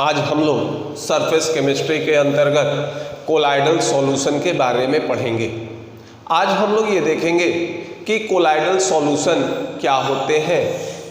आज हम लोग सरफेस केमिस्ट्री के अंतर्गत कोलाइडल सॉल्यूशन के बारे में पढ़ेंगे। आज हम लोग ये देखेंगे कि कोलाइडल सॉल्यूशन क्या होते हैं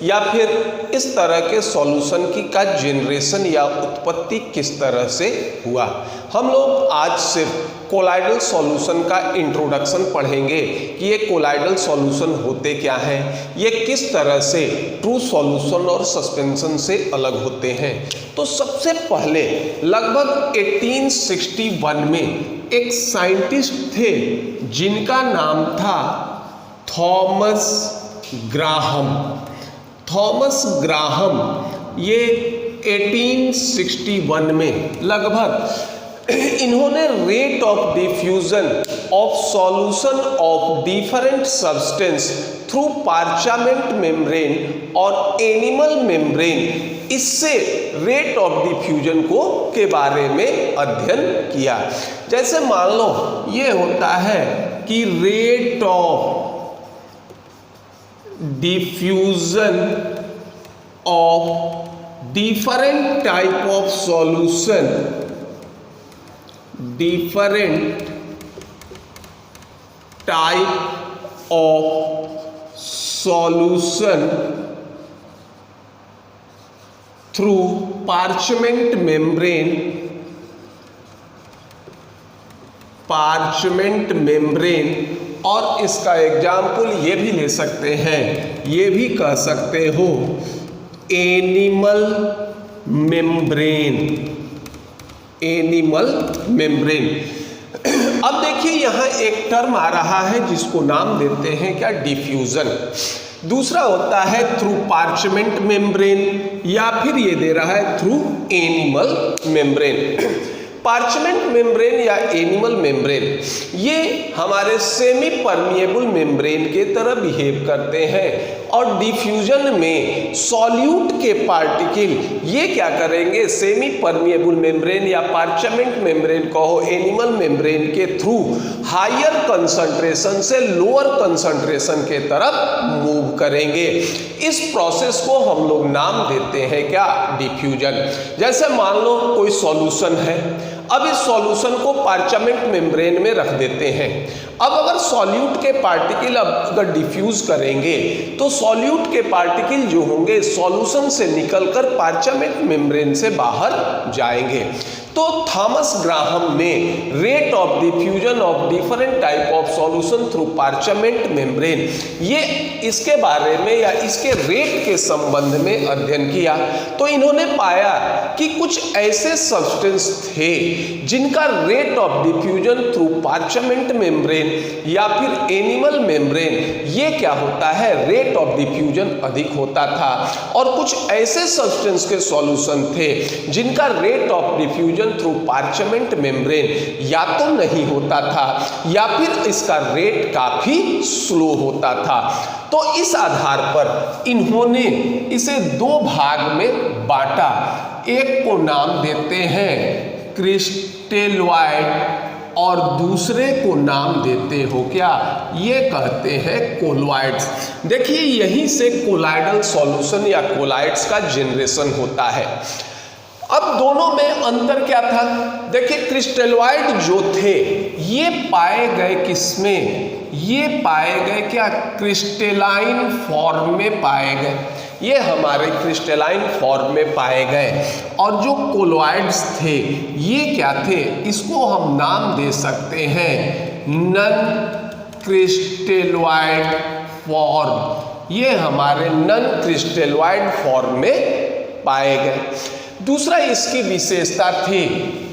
या फिर इस तरह के सॉल्यूशन का जनरेशन या उत्पत्ति किस तरह से हुआ। हम लोग आज सिर्फ कोलाइडल सॉल्यूशन का इंट्रोडक्शन पढ़ेंगे कि ये कोलाइडल सॉल्यूशन होते क्या हैं, ये किस तरह से ट्रू सॉल्यूशन और सस्पेंशन से अलग होते हैं। तो सबसे पहले लगभग 1861 में एक साइंटिस्ट थे जिनका नाम था थॉमस ग्राहम। थॉमस ग्राहम ये 1861 में लगभग इन्होंने rate of diffusion of solution of different substance through parchment membrane और एनिमल मेम्ब्रेन, इससे रेट ऑफ डिफ्यूजन के बारे में अध्ययन किया। जैसे मान लो ये होता है कि rate of diffusion of different type of solution, different type of solution through parchment membrane, parchment membrane. और इसका एग्जाम्पल ये भी ले सकते हैं, ये भी कह सकते हो एनिमल मेम्ब्रेन, एनिमल मेम्ब्रेन। अब देखिए यहाँ एक टर्म आ रहा है जिसको नाम देते हैं क्या, डिफ्यूजन। दूसरा होता है थ्रू पार्चमेंट मेम्ब्रेन या फिर ये दे रहा है through animal membrane. Parchment membrane या एनिमल मेम्ब्रेन ये हमारे सेमी परमिएबल मेम्ब्रेन के तरह बिहेव करते हैं और डिफ्यूजन में सॉल्यूट के पार्टिकल ये क्या करेंगे, सेमी परमिएबल मेम्ब्रेन या पार्चमेंट मेम्ब्रेन कहो, एनिमल मेम्ब्रेन के थ्रू हायर कंसंट्रेशन से लोअर कंसंट्रेशन के तरफ मूव करेंगे। इस प्रोसेस को हम लोग नाम देते हैं क्या, डिफ्यूजन। जैसे मान लो कोई सॉल्यूशन है, अब इस सॉल्यूशन को पार्चमेंट मेम्ब्रेन में रख देते हैं। अब अगर सॉल्यूट के पार्टिकल अगर डिफ्यूज करेंगे तो सॉल्यूट के पार्टिकल जो होंगे सॉल्यूशन से निकलकर पार्चमेंट मेम्ब्रेन से बाहर जाएंगे। तो थॉमस ग्राहम ने rate of diffusion of different type of solution through parchment membrane ये इसके बारे में या इसके रेट के संबंध में अध्ययन किया। तो इन्होंने पाया कि कुछ ऐसे सब्सटेंस थे जिनका rate of diffusion through parchment membrane या फिर एनिमल मेम्ब्रेन ये क्या होता है, रेट ऑफ डिफ्यूजन अधिक होता था। और कुछ ऐसे सब्सटेंस के सॉल्यूशन थे जिनका rate of diffusion through parchment membrane या तो नहीं होता था या फिर इसका रेट काफी स्लो होता था। तो इस आधार पर इन्होंने इसे दो भाग में बांटा। एक को नाम देते हैं क्रिस्टेलॉइड और दूसरे को नाम देते हो क्या, ये कहते हैं कोलॉइड्स। देखिए यहीं से कोलाइडल सॉल्यूशन या कोलाइड्स का जनरेशन होता है। अब दोनों में अंतर क्या था, देखिए क्रिस्टेलॉइड जो थे ये पाए गए किसमें, ये पाए गए क्या, क्रिस्टेलाइन फॉर्म में पाए गए, ये हमारे क्रिस्टेलाइन फॉर्म में पाए गए। और जो कोलॉइड्स थे ये क्या थे, इसको हम नाम दे सकते हैं नन क्रिस्टेलॉइड फॉर्म, ये हमारे नन क्रिस्टेलॉइड फॉर्म में पाए गए। दूसरा इसकी विशेषता थी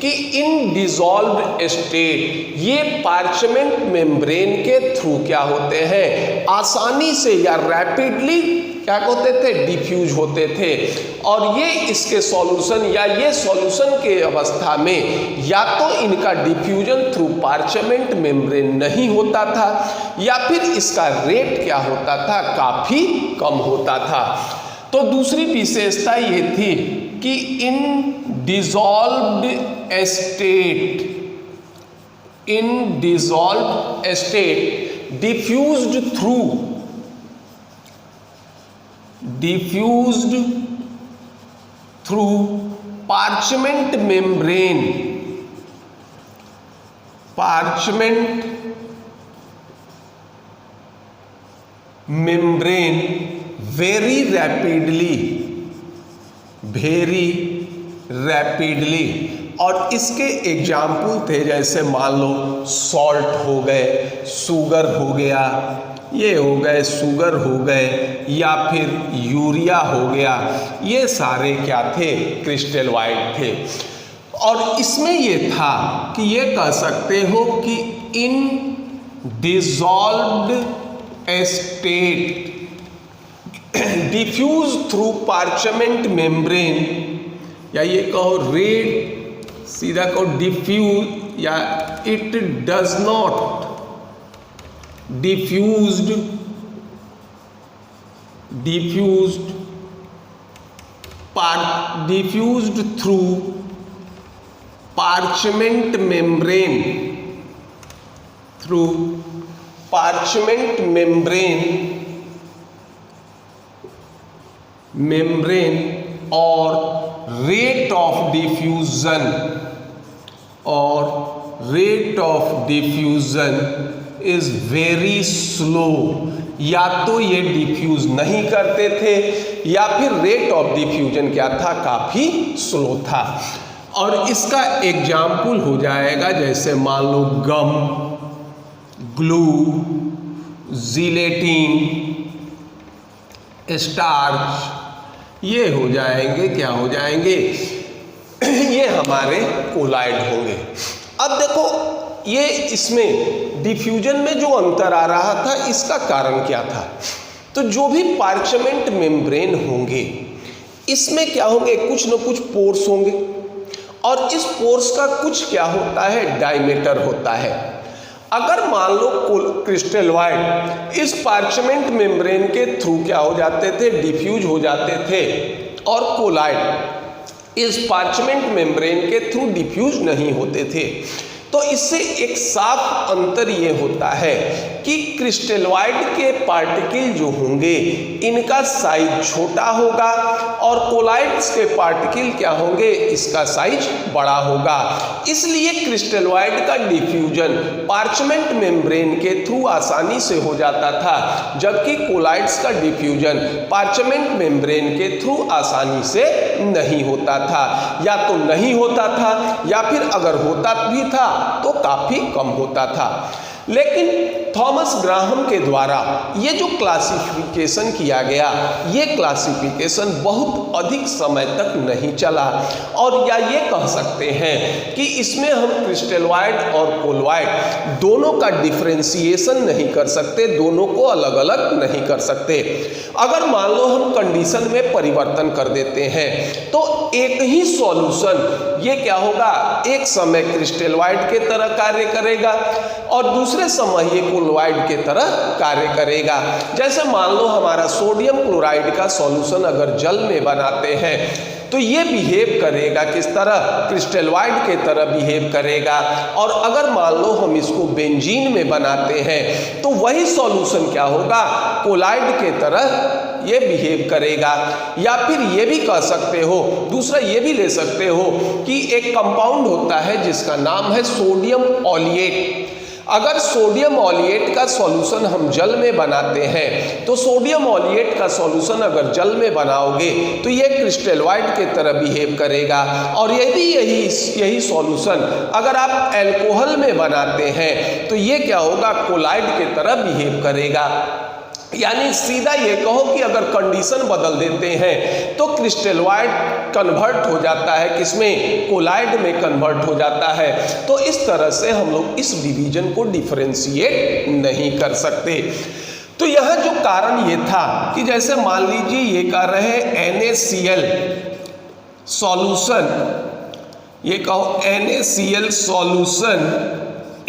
कि इन डिसॉल्व्ड स्टेट ये पार्चमेंट मेम्ब्रेन के थ्रू क्या होते हैं, आसानी से या रैपिडली क्या होते थे, डिफ्यूज होते थे। और ये इसके सॉल्यूशन या ये सॉल्यूशन के अवस्था में या तो इनका डिफ्यूजन थ्रू पार्चमेंट मेम्ब्रेन नहीं होता था या फिर इसका रेट क्या होता था, काफी कम होता था। तो दूसरी विशेषता ये थी कि in dissolved state, in dissolved state diffused through parchment membrane very rapidly, और इसके एग्जाम्पल थे जैसे मान लो सॉल्ट हो गए, शुगर हो गया, ये हो गए शुगर हो गए, या फिर यूरिया हो गया, ये सारे क्या थे, क्रिस्टलोइड थे। और इसमें ये था कि ये कह सकते हो कि in dissolved state diffuse through parchment membrane, या ये कहो सीधा कहो डिफ्यूज, या it does not diffused through parchment membrane or rate of diffusion is very slow, या तो ये डिफ्यूज नहीं करते थे या फिर रेट ऑफ डिफ्यूजन क्या था, काफी स्लो था। और इसका एग्जाम्पल हो जाएगा जैसे मान लो गम, ग्लू, जिलेटिन, स्टार्च, ये हो जाएंगे, क्या हो जाएंगे, ये हमारे कोलाइड होंगे। अब देखो ये इसमें डिफ्यूजन में जो अंतर आ रहा था, इसका कारण क्या था, तो जो भी पार्चमेंट मेम्ब्रेन होंगे इसमें क्या होंगे, कुछ न कुछ पोर्स होंगे, और इस पोर्स का कुछ क्या होता है, डायमीटर होता है। अगर मान लो क्रिस्टलोइड इस पार्चमेंट मेम्ब्रेन के थ्रू क्या हो जाते थे, डिफ्यूज हो जाते थे, और कोलाइड इस पार्चमेंट मेम्ब्रेन के थ्रू डिफ्यूज नहीं होते थे, तो इससे एक साफ अंतर ये होता है कि क्रिस्टलोइड के पार्टिकल जो होंगे इनका साइज छोटा होगा, और कोलाइड्स के पार्टिकल क्या होंगे, इसका साइज बड़ा होगा। इसलिए क्रिस्टलोइड का डिफ्यूजन पार्चमेंट मेम्ब्रेन के थ्रू आसानी से हो जाता था, जबकि कोलाइड्स का डिफ्यूजन पार्चमेंट मेम्ब्रेन के थ्रू आसानी से नहीं होता था, या तो नहीं होता था या फिर अगर होता भी था तो काफी कम होता था। लेकिन थॉमस ग्राहम के द्वारा ये जो क्लासिफिकेशन किया गया, ये क्लासिफिकेशन बहुत अधिक समय तक नहीं चला, और या ये कह सकते हैं कि इसमें हम क्रिस्टलोइड और कोलाइड दोनों का डिफरेंशिएशन नहीं कर सकते, दोनों को अलग अलग नहीं कर सकते। अगर मान लो हम कंडीशन में परिवर्तन कर देते हैं तो एक ही सॉल्यूशन ये क्या होगा, एक समय क्रिस्टलोइड के तरह कार्य करेगा और दूसरे समय ये कोलाइड के तरह कार्य करेगा। जैसे मान लो हमारा सोडियम क्लोराइड का सॉल्यूशन अगर जल में बनाते हैं तो ये बिहेव करेगा किस तरह, क्रिस्टलोइड के तरह बिहेव करेगा, और अगर मान लो हम इसको बेंजीन में बनाते हैं तो वही सॉल्यूशन क्या होगा, कोलाइड के तरह ये बिहेव करेगा। या फिर ये भी कह सकते हो, दूसरा ये भी ले सकते हो कि एक कंपाउंड होता है जिसका नाम है सोडियम ऑलिएट। अगर सोडियम ऑलिएट का सॉल्यूशन हम जल में बनाते हैं तो सोडियम ऑलिएट का सॉल्यूशन अगर जल में बनाओगे तो ये क्रिस्टलोइड के तरह बिहेव करेगा, और यदि यही सॉल्यूशन अगर आप अल्कोहल में बनाते हैं तो ये क्या होगा, कोलाइड के तरह बिहेव करेगा। यानी सीधा ये कहो कि अगर कंडीशन बदल देते हैं तो क्रिस्टलोइड कन्वर्ट हो जाता है किसमें, कोलाइड में कन्वर्ट हो जाता है। तो इस तरह से हम लोग इस डिवीजन को डिफरेंशिएट नहीं कर सकते। तो यह जो कारण ये था कि जैसे मान लीजिए ये कह रहे हैं NaCl सॉल्यूशन, ये कहो NaCl सॉल्यूशन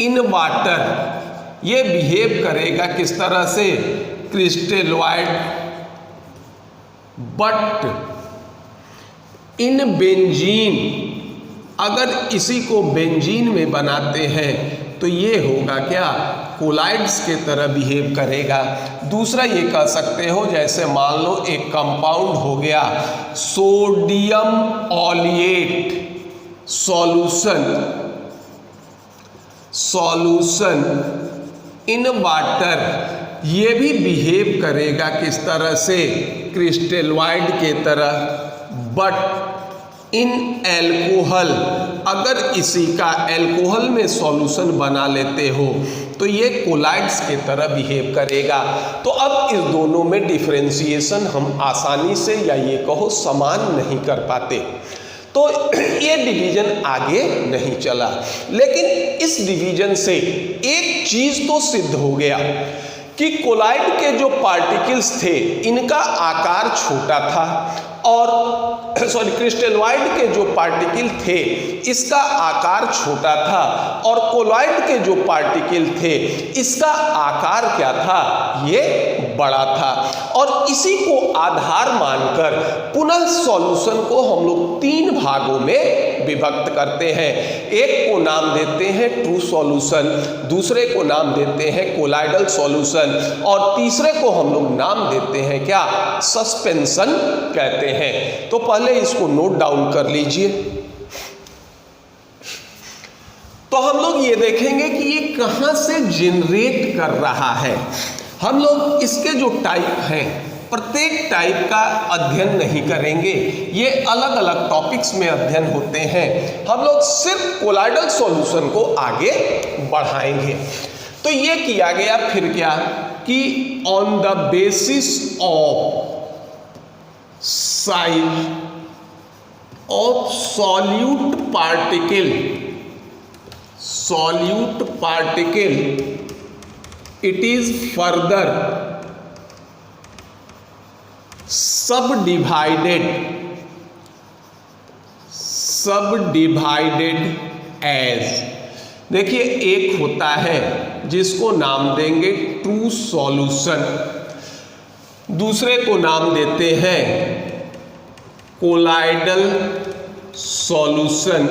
इन वाटर, ये बिहेव करेगा किस तरह से, क्रिस्टलोइड, बट इन बेंजीन, अगर इसी को बेंजीन में बनाते हैं तो ये होगा क्या, कोलाइड्स के तरह बिहेव करेगा। दूसरा ये कह सकते हो, जैसे मान लो एक कंपाउंड हो गया सोडियम ऑलिएट सॉल्यूशन इन वाटर, ये भी बिहेव करेगा किस तरह से, क्रिस्टलोइड के तरह, बट इन एल्कोहल, अगर इसी का एल्कोहल में सॉल्यूशन बना लेते हो तो ये कोलाइड्स के तरह बिहेव करेगा। तो अब इस दोनों में डिफरेंशिएशन हम आसानी से या ये कहो समान नहीं कर पाते, तो ये डिवीजन आगे नहीं चला। लेकिन इस डिवीजन से एक चीज तो सिद्ध हो गया कि कोलाइड के जो पार्टिकल्स थे इनका आकार छोटा था, और क्रिस्टलोइड के जो पार्टिकल थे इसका आकार छोटा था, और कोलाइड के जो पार्टिकल थे इसका आकार क्या था, ये बड़ा था। और इसी को आधार मानकर पुनः सॉल्यूशन को हम लोग 3 भागों में विभक्त करते हैं। एक को नाम देते हैं ट्रू सॉल्यूशन, दूसरे को नाम देते हैं कोलाइडल सॉल्यूशन, और तीसरे को हम लोग नाम देते हैं क्या, सस्पेंशन कहते हैं। तो पहले इसको नोट डाउन कर लीजिए। तो हम लोग ये देखेंगे कि ये कहां से जनरेट कर रहा है। हम लोग इसके जो टाइप हैं प्रत्येक टाइप का अध्ययन नहीं करेंगे, ये अलग अलग टॉपिक्स में अध्ययन होते हैं। हम लोग सिर्फ कोलाइडल सॉल्यूशन को आगे बढ़ाएंगे। तो ये किया गया फिर क्या कि on the basis of size of solute particle it is further subdivided as, देखिए एक होता है जिसको नाम देंगे ट्रू सॉल्यूशन, दूसरे को नाम देते हैं कोलाइडल सॉल्यूशन,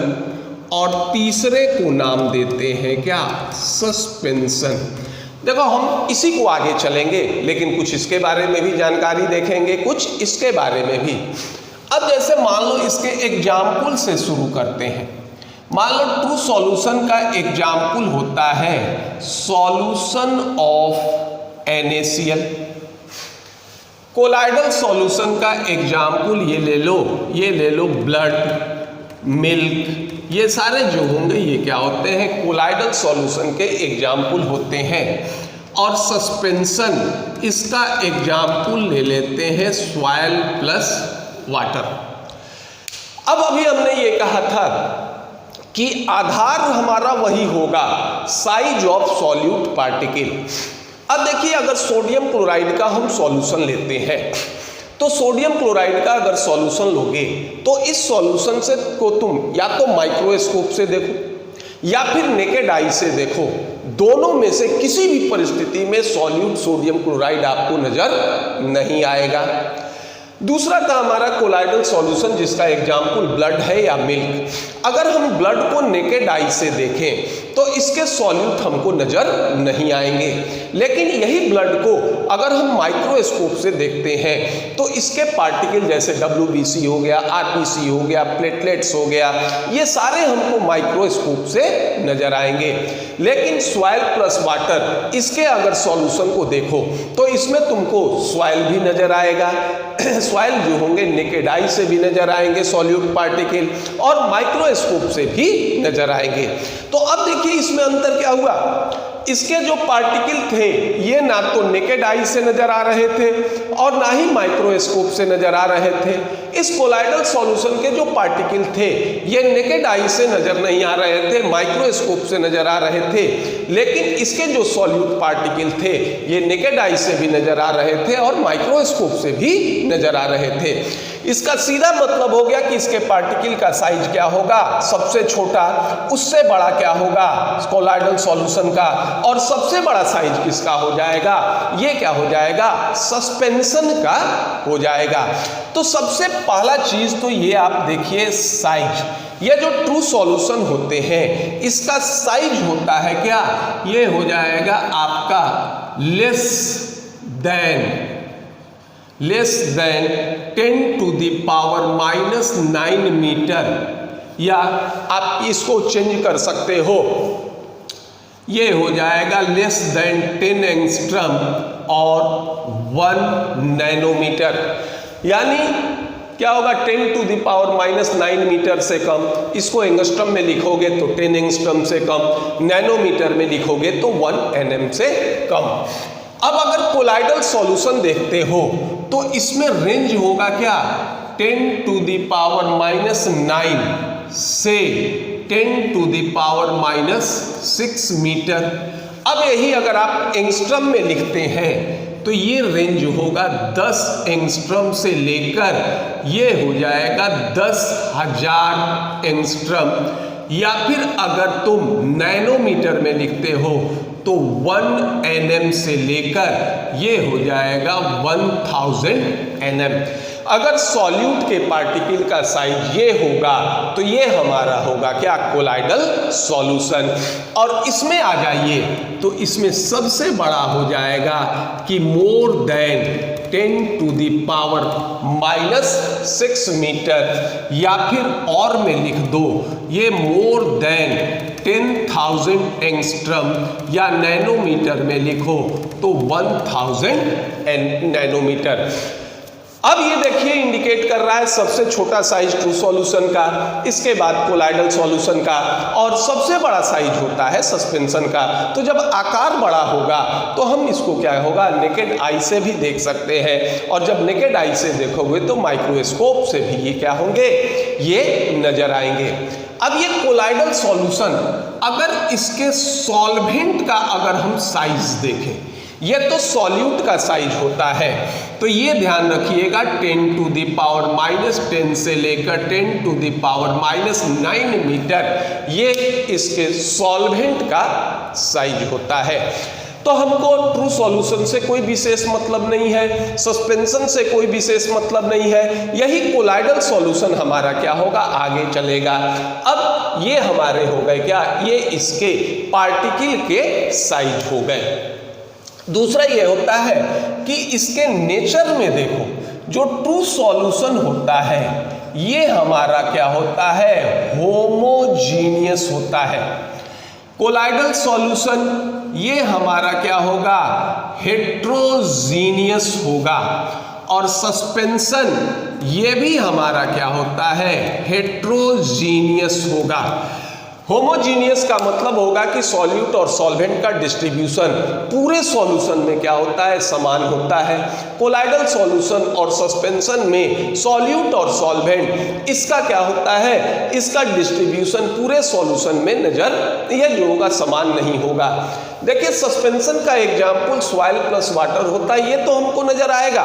और तीसरे को नाम देते हैं क्या, सस्पेंशन। देखो हम इसी को आगे चलेंगे, लेकिन कुछ इसके बारे में भी जानकारी देखेंगे, कुछ इसके बारे में भी। अब जैसे मान लो इसके एग्जाम्पल से शुरू करते हैं। मान लो ट्रू सॉल्यूशन का एग्जाम्पल होता है solution of NaCl। Colloidal solution का एग्जाम्पल ये ले लो ब्लड, मिल्क, ये सारे जो होंगे ये क्या होते हैं, कोलाइडल सॉल्यूशन के एग्जाम्पल होते हैं। और सस्पेंशन, इसका एग्जाम्पल ले लेते हैं सॉइल प्लस वाटर। अब अभी हमने ये कहा था कि आधार हमारा वही होगा साइज ऑफ सॉल्यूट पार्टिकल। अब देखिए अगर सोडियम क्लोराइड का हम सॉल्यूशन लेते हैं तो सोडियम क्लोराइड का अगर सॉल्यूशन लोगे तो इस सॉल्यूशन से को तुम या तो माइक्रोस्कोप से देखो या फिर नेकेड आई से देखो, दोनों में से किसी भी परिस्थिति में सॉल्यूट सोडियम क्लोराइड आपको नजर नहीं आएगा। दूसरा था हमारा कोलाइडल सॉल्यूशन जिसका एग्जाम्पल ब्लड है या मिल्क। अगर हम ब्लड को नेकेड आई से देखें तो इसके सॉल्यूट हमको नजर नहीं आएंगे, लेकिन यही ब्लड को अगर हम माइक्रोस्कोप से देखते हैं तो इसके पार्टिकल जैसे WBC हो गया, RBC हो गया, प्लेटलेट्स हो गया, ये सारे हमको माइक्रोस्कोप से नजर आएंगे। लेकिन सॉइल प्लस वाटर, इसके अगर सॉल्यूशन को देखो तो इसमें तुमको सॉइल भी नजर आएगा, सॉइल जो होंगे नेकेड आई से भी नजर आएंगे सॉल्यूट पार्टिकल, और माइक्रोस्कोप से भी नजर आएंगे। तो अब देखिए इसमें अंतर क्या हुआ, इसके जो पार्टिकल थे ये ना तो नेकेड आई से नजर आ रहे थे और ना ही माइक्रोस्कोप से नजर आ रहे थे। इस कोलाइडल सॉल्यूशन के जो पार्टिकल थे ये नेकेड आई से नजर नहीं आ रहे थे, माइक्रोस्कोप से नजर आ रहे थे, लेकिन इसके जो सॉल्यूट पार्टिकल थे ये नेकेड आई से भी नजर आ रहे थे और माइक्रोस्कोप से भी नजर आ रहे थे। इसका सीधा मतलब हो गया कि इसके पार्टिकल का साइज क्या होगा, सबसे छोटा उससे बड़ा क्या होगा कोलाइडल सॉल्यूशन का, और सबसे बड़ा साइज किसका हो जाएगा, ये क्या हो जाएगा, सस्पेंशन का हो जाएगा। तो सबसे पहला चीज तो ये आप देखिए साइज, ये जो ट्रू सॉल्यूशन होते हैं इसका साइज होता है क्या, ये हो जाएगा आपका less than 10 to the power -9 metre, या आप इसको चेंज कर सकते हो, ये हो जाएगा लेस देन 10 एंगस्ट्रम और 1 नैनोमीटर। यानी क्या होगा, 10 to the power -9 मीटर से कम, इसको एंगस्ट्रम में लिखोगे तो 10 एंगस्ट्रम से कम, नैनोमीटर में लिखोगे तो 1 nm से कम। अब अगर कोलाइडल सॉल्यूशन देखते हो तो इसमें रेंज होगा क्या, 10 to the power -9 से 10 to the power -6 मीटर। अब यही अगर आप एंगस्ट्रम में लिखते हैं तो ये रेंज होगा 10 एंगस्ट्रम से लेकर ये हो जाएगा 10,000 एंगस्ट्रम, या फिर अगर तुम नैनोमीटर में लिखते हो तो 1 nm से लेकर ये हो जाएगा 1000 nm। अगर सॉल्यूट के पार्टिकल का साइज ये होगा तो ये हमारा होगा क्या, कोलाइडल सॉल्यूशन। और इसमें आ जाइए तो इसमें सबसे बड़ा हो जाएगा कि more than 10 to the power -6 metre, या फिर और में लिख दो ये मोर देन 10,000 एंगस्ट्रम, या नैनोमीटर में लिखो तो 1000 नैनोमीटर। अब ये देखिए इंडिकेट कर रहा है सबसे छोटा साइज ट्रू सॉल्यूशन का, इसके बाद कोलाइडल सॉल्यूशन का, और सबसे बड़ा साइज होता है सस्पेंशन का। तो जब आकार बड़ा होगा तो हम इसको क्या होगा, नेकेड आई से भी देख सकते हैं, और जब नेकेड आई से देखोगे तो माइक्रोस्कोप से भी ये क्या होंगे, ये नजर आएंगे। अब ये कोलाइडल सॉल्यूशन अगर इसके सॉल्वेंट का अगर हम साइज देखें, ये तो सॉल्यूट का साइज होता है, तो ये ध्यान रखिएगा 10 to the power -10 से लेकर 10 to the power -9 मीटर, ये इसके सॉल्वेंट का साइज होता है। तो हमको ट्रू सॉल्यूशन से कोई विशेष मतलब नहीं है, सस्पेंशन से कोई विशेष मतलब नहीं है, यही कोलाइडल सॉल्यूशन हमारा क्या होगा, आगे चलेगा। अब ये हमारे हो गए क्या, ये इसके पार्टिकल के साइज हो गए। दूसरा ये होता है कि इसके नेचर में देखो, जो ट्रू सॉल्यूशन होता है ये हमारा क्या होता है, होमोजीनियस होता है। कोलाइडल सॉल्यूशन ये हमारा क्या होगा, हेट्रोजीनियस होगा, और सस्पेंशन ये भी हमारा क्या होता है, हेट्रोजीनियस होगा। होमोजीनियस का मतलब होगा कि सॉल्यूट और सॉल्वेंट का डिस्ट्रीब्यूशन पूरे सॉल्यूशन में क्या होता है, समान होता है। कोलाइडल सॉल्यूशन और सस्पेंशन में सॉल्यूट और सॉल्वेंट इसका क्या होता है, इसका डिस्ट्रीब्यूशन पूरे सॉल्यूशन में नजर ये जो होगा समान नहीं होगा। देखिए सस्पेंशन का एग्जाम्पल सॉइल प्लस वाटर होता है, ये तो हमको नजर आएगा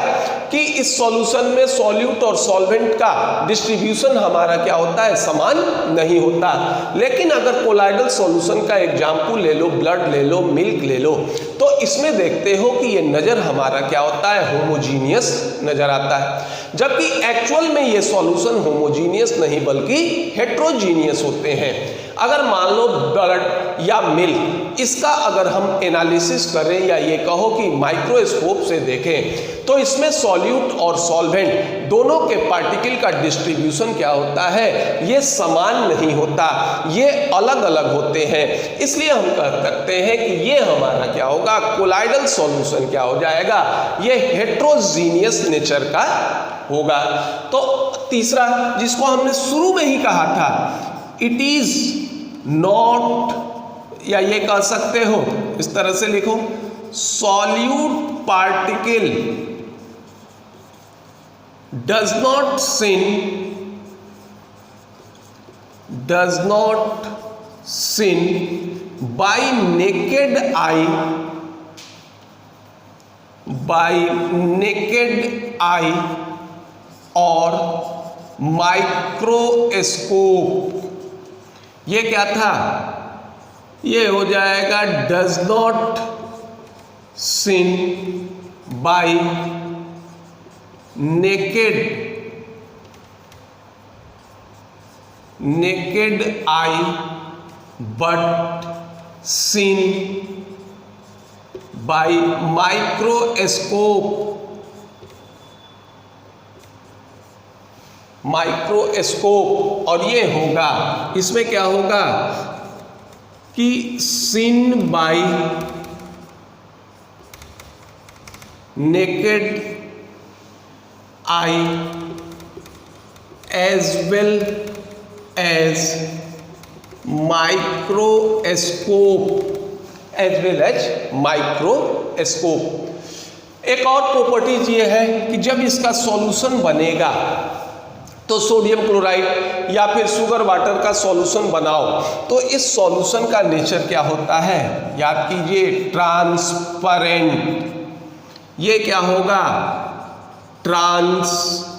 कि इस सॉल्यूशन में सॉल्यूट और सॉल्वेंट का डिस्ट्रीब्यूशन हमारा क्या होता है, समान नहीं होता। लेकिन अगर कोलाइडल सॉल्यूशन का एग्जाम्पल ले लो, ब्लड ले लो, मिल्क ले लो, तो इसमें देखते हो कि ये नजर हमारा क्या होता है, होमोजीनियस नजर आता है। जबकि एक्चुअल में ये सॉल्यूशन होमोजीनियस नहीं बल्कि हेट्रोजीनियस होते हैं। अगर मान लो ब्लड या मिल्क, इसका अगर हम एनालिसिस करें या ये कहो कि माइक्रोस्कोप से देखें, तो इसमें सॉल्यूट और सॉल्वेंट दोनों के पार्टिकल का डिस्ट्रीब्यूशन क्या होता है, ये समान नहीं होता, ये अलग अलग होते हैं। इसलिए हम कह सकते हैं कि ये हमारा क्या होगा, कोलाइडल सॉल्यूशन क्या हो जाएगा, ये हेट्रोजीनियस नेचर का होगा। तो तीसरा जिसको हमने शुरू में ही कहा था, इट इज नॉट, या ये कह सकते हो इस तरह से लिखो, solute particle does not seen by naked eye, और माइक्रोस्कोप, ये क्या था, ये हो जाएगा does not seen by naked eye but seen by microscope. और ये होगा, इसमें क्या होगा कि seen by naked eye as well as microscope. एक और प्रॉपर्टीज ये है कि जब इसका सॉल्यूशन बनेगा तो सोडियम क्लोराइड या फिर शुगर वाटर का सॉल्यूशन बनाओ तो इस सॉल्यूशन का नेचर क्या होता है, याद कीजिए, ट्रांसपेरेंट। ये क्या होगा, ट्रांसलूसेंट,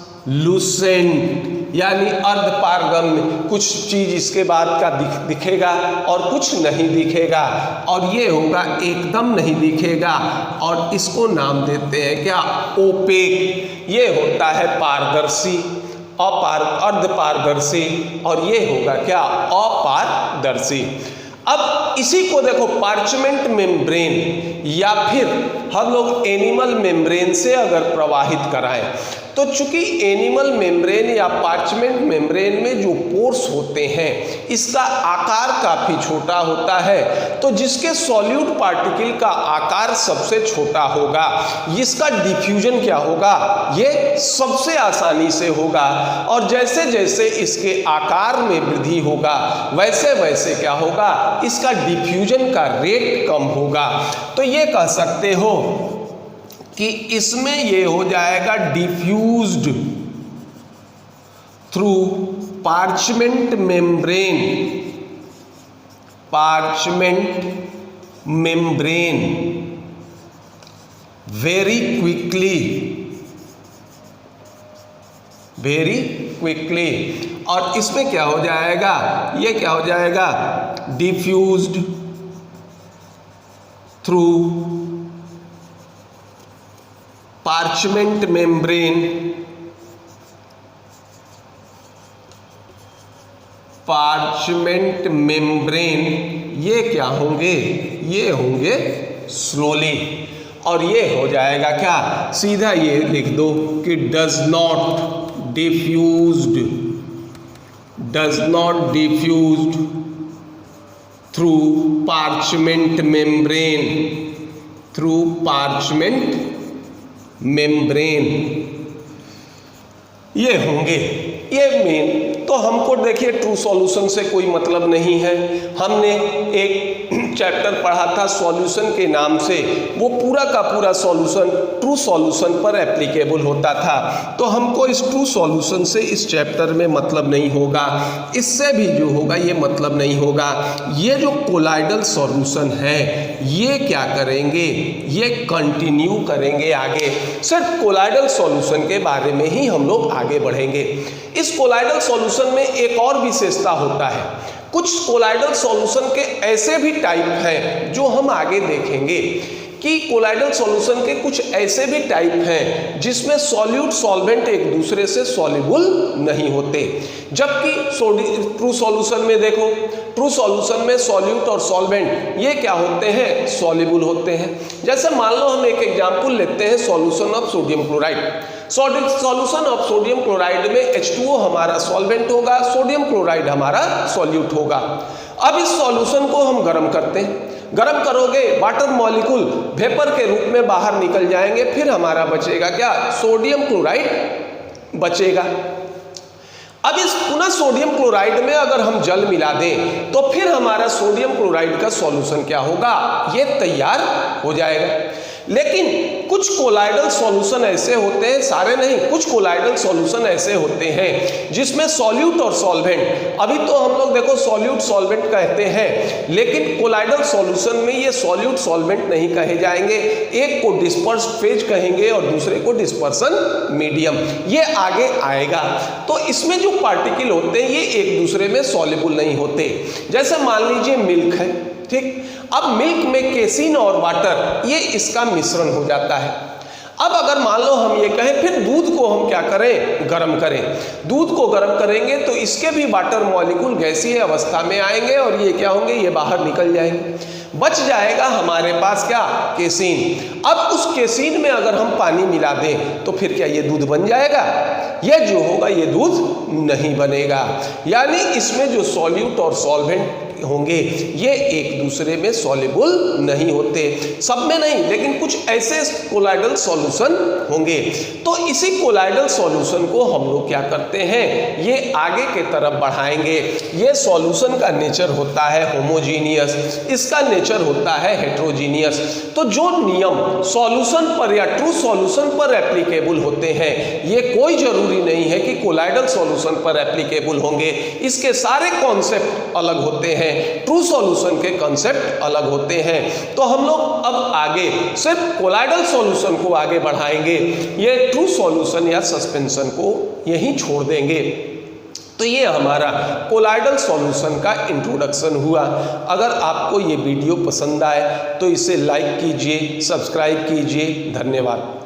यानी अर्धपारगम्य, कुछ चीज इसके बाद का दिखेगा और कुछ नहीं दिखेगा, और ये होगा एकदम नहीं दिखेगा, और इसको नाम देते हैं क्या, ओपेक। ये होता है पारदर्शी, अर्धपारदर्शी, और ये होगा क्या, अपारदर्शी। अब इसी को देखो, पार्चमेंट मेम्ब्रेन या फिर हम लोग एनिमल मेम्ब्रेन से अगर प्रवाहित कराएं तो चूंकि एनिमल मेम्ब्रेन या पार्चमेंट मेम्ब्रेन में जो पोर्स होते हैं इसका आकार काफी छोटा होता है, तो जिसके सॉल्यूट पार्टिकल का आकार सबसे छोटा होगा, इसका डिफ्यूजन क्या होगा, ये सबसे आसानी से होगा, और जैसे जैसे इसके आकार में वृद्धि होगा वैसे वैसे क्या होगा, इसका डिफ्यूजन का रेट कम होगा। तो ये कह सकते हो कि इसमें ये हो जाएगा diffused through parchment membrane very quickly, और इसमें क्या हो जाएगा, ये क्या हो जाएगा, डिफ्यूज्ड थ्रू पार्चमेंट मेम्ब्रेन, ये क्या होंगे, ये होंगे स्लोली, और ये हो जाएगा क्या, सीधा ये लिख दो कि does not diffused through parchment membrane, ये होंगे, ये मेन। तो हमको देखिए ट्रू सॉल्यूशन से कोई मतलब नहीं है, हमने एक चैप्टर पढ़ा था सॉल्यूशन के नाम से, वो पूरा का पूरा सॉल्यूशन ट्रू सॉल्यूशन पर एप्लीकेबल होता था, तो हमको इस ट्रू सॉल्यूशन से इस चैप्टर में मतलब नहीं होगा, इससे भी जो होगा ये मतलब नहीं होगा। ये जो कोलाइडल सॉल्यूशन है ये क्या करेंगे, ये कंटिन्यू करेंगे आगे, सिर्फ कोलाइडल सॉल्यूशन के बारे में ही हम लोग आगे बढ़ेंगे। इस कोलाइडल सॉल्यूशन में एक और विशेषता होता है, कुछ कोलाइडल सॉल्यूशन के ऐसे भी टाइप हैं जो हम आगे देखेंगे कि कोलाइडल सॉल्यूशन के कुछ ऐसे भी टाइप हैं जिसमें सॉल्यूट सॉल्वेंट एक दूसरे से सॉल्युबल नहीं होते, जबकि ट्रू सॉल्यूशन में देखो, ट्रू सॉल्यूशन में सॉल्यूट और सॉल्वेंट ये क्या होते हैं, सॉल्युबल होते हैं। जैसे मान लो हम एक एग्जांपल लेते हैं solution of sodium chloride. Solution of sodium chloride में H2O हमारा सॉल्वेंट होगा, सोडियम क्लोराइड हमारा सॉल्यूट होगा। अब इस सॉल्यूशन को हम गर्म करते हैं, गर्म करोगे वाटर मॉलिक्यूल वेपर के रूप में बाहर निकल जाएंगे, फिर हमारा बचेगा क्या, सोडियम क्लोराइड बचेगा। अब इस पुनः सोडियम क्लोराइड में अगर हम जल मिला दें तो फिर हमारा सोडियम क्लोराइड का सॉल्यूशन क्या होगा, ये तैयार हो जाएगा। लेकिन कुछ कोलाइडल सॉल्यूशन ऐसे होते हैं, सारे नहीं, कुछ कोलाइडल सॉल्यूशन ऐसे होते हैं जिसमें सॉल्यूट और सॉल्वेंट, अभी तो हम लोग देखो सॉल्यूट सॉल्वेंट कहते हैं, लेकिन कोलाइडल सॉल्यूशन में ये सॉल्यूट सॉल्वेंट नहीं कहे जाएंगे, एक को डिस्पर्स फेज कहेंगे और दूसरे को डिस्पर्सन मीडियम, ये आगे आएगा। तो इसमें जो पार्टिकल होते हैं ये एक दूसरे में सॉल्युबल नहीं होते। जैसे मान लीजिए मिल्क है, ठीक, अब मिल्क में केसिन और वाटर ये इसका मिश्रण हो जाता है। अब अगर मान लो हम ये कहें फिर दूध को हम क्या करें, गर्म करें, दूध को गर्म करेंगे तो इसके भी वाटर मॉलिक्यूल गैसीय अवस्था में आएंगे और ये क्या होंगे, ये बाहर निकल जाएंगे, बच जाएगा हमारे पास क्या, केसिन। अब उस केसिन में अगर हम पानी मिला दें तो फिर क्या ये दूध बन जाएगा, ये जो होगा ये दूध नहीं बनेगा। यानी इसमें जो सॉल्यूट और सॉल्वेंट होंगे ये एक दूसरे में सॉल्युबल नहीं होते, सब में नहीं, लेकिन कुछ ऐसे कोलाइडल सॉल्यूशन होंगे। तो इसी कोलाइडल सॉल्यूशन को हम लोग क्या करते हैं, ये आगे के तरफ बढ़ाएंगे। ये सॉल्यूशन का नेचर होता है होमोजीनियस, इसका नेचर होता है हेट्रोजीनियस। तो जो नियम सॉल्यूशन पर या ट्रू सॉल्यूशन पर एप्लीकेबल होते हैं ये कोई जरूरी नहीं है कि कोलाइडल सॉल्यूशन पर एप्लीकेबल होंगे, इसके सारे कॉन्सेप्ट अलग होते हैं, ट्रू सॉल्यूशन के कॉन्सेप्ट अलग होते हैं। तो हम लोग अब आगे सिर्फ कोलाइडल सॉल्यूशन को आगे बढ़ाएंगे, ये ट्रू सॉल्यूशन या सस्पेंशन को यहीं छोड़ देंगे। तो ये हमारा कोलाइडल सॉल्यूशन का इंट्रोडक्शन हुआ। अगर आपको ये वीडियो पसंद आए तो इसे लाइक कीजिए, सब्सक्राइब कीजिए। धन्यवाद।